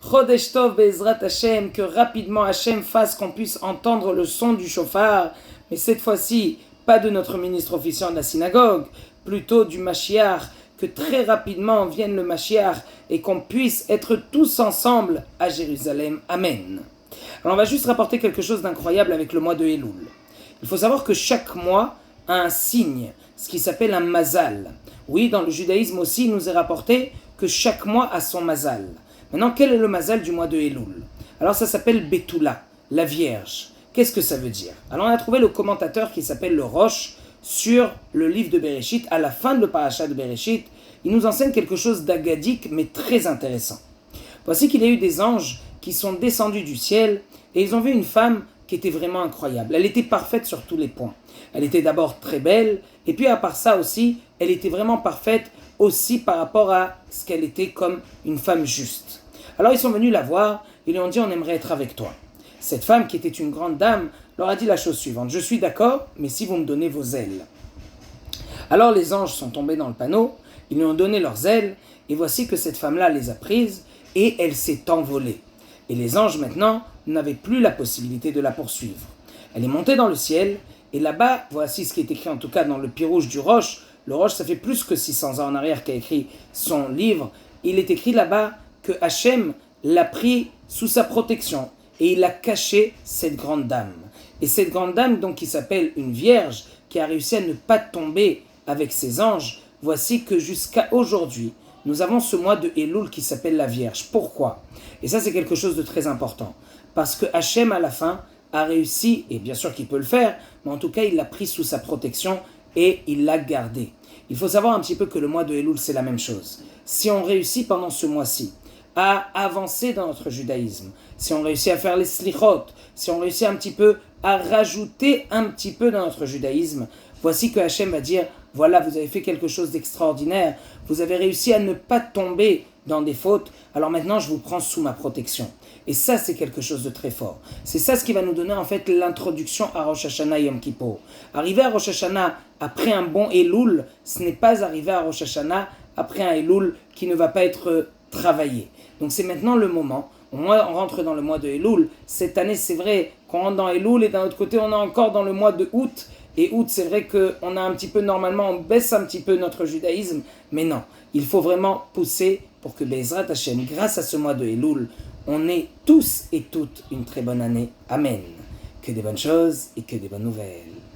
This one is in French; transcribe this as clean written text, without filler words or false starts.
Chodesh Tov Be'ezrat Hashem, que rapidement Hashem fasse qu'on puisse entendre le son du shofar, mais cette fois-ci, pas de notre ministre officiant de la synagogue, plutôt du Mashiach, que très rapidement vienne le Mashiach et qu'on puisse être tous ensemble à Jérusalem. Amen. Alors on va juste rapporter quelque chose d'incroyable avec le mois de Elul. Il faut savoir que chaque mois a un signe, ce qui s'appelle un mazal. Oui, dans le judaïsme aussi, il nous est rapporté que chaque mois a son mazal. Maintenant, quel est le mazal du mois de Elul? Alors ça s'appelle Betula, la Vierge. Qu'est-ce que ça veut dire? Alors on a trouvé le commentateur qui s'appelle le Roche sur le livre de Bereshit, à la fin de le parasha de Bereshit. Il nous enseigne quelque chose d'agadique mais très intéressant. Voici qu'il y a eu des anges qui sont descendus du ciel et ils ont vu une femme qui était vraiment incroyable. Elle était parfaite sur tous les points. Elle était d'abord très belle et puis à part ça aussi, elle était vraiment parfaite aussi par rapport à ce qu'elle était comme une femme juste. Alors ils sont venus la voir et lui ont dit on aimerait être avec toi. Cette femme qui était une grande dame leur a dit la chose suivante, je suis d'accord mais si vous me donnez vos ailes. Alors les anges sont tombés dans le panneau, ils lui ont donné leurs ailes et voici que cette femme-là les a prises et elle s'est envolée. Et les anges maintenant n'avaient plus la possibilité de la poursuivre. Elle est montée dans le ciel et là-bas, voici ce qui est écrit en tout cas dans le Pirouche du Roche. Le Roche, ça fait plus que 600 ans en arrière qu'a écrit son livre. Il est écrit là-bas que Hachem l'a pris sous sa protection et il a caché cette grande dame. Et cette grande dame, donc, qui s'appelle une vierge, qui a réussi à ne pas tomber avec ses anges, voici que jusqu'à aujourd'hui, nous avons ce mois de Elul qui s'appelle la Vierge. Pourquoi? Et ça, c'est quelque chose de très important. Parce que Hachem, à la fin, a réussi, et bien sûr qu'il peut le faire, mais en tout cas, il l'a pris sous sa protection et il l'a gardé. Il faut savoir un petit peu que le mois de Elul, c'est la même chose. Si on réussit pendant ce mois-ci à avancer dans notre judaïsme, si on réussit à faire les slichot, si on réussit un petit peu à rajouter un petit peu dans notre judaïsme, voici que Hachem va dire, voilà, vous avez fait quelque chose d'extraordinaire, vous avez réussi à ne pas tomber dans des fautes, alors maintenant je vous prends sous ma protection. Et ça, c'est quelque chose de très fort. C'est ça ce qui va nous donner en fait l'introduction à Rosh Hashanah Yom Kippur. Arriver à Rosh Hashanah après un bon Elul, ce n'est pas arriver à Rosh Hashanah après un Elul qui ne va pas être travaillé. Donc c'est maintenant le moment. On rentre dans le mois de Elul. Cette année, c'est vrai qu'on rentre dans Elul et d'un autre côté, on est encore dans le mois de août. Et août, c'est vrai qu'on a un petit peu, normalement, on baisse un petit peu notre judaïsme. Mais non, il faut vraiment pousser pour que Be'ezrat Hashem, grâce à ce mois de Elul, on ait tous et toutes une très bonne année. Amen. Que des bonnes choses et que des bonnes nouvelles.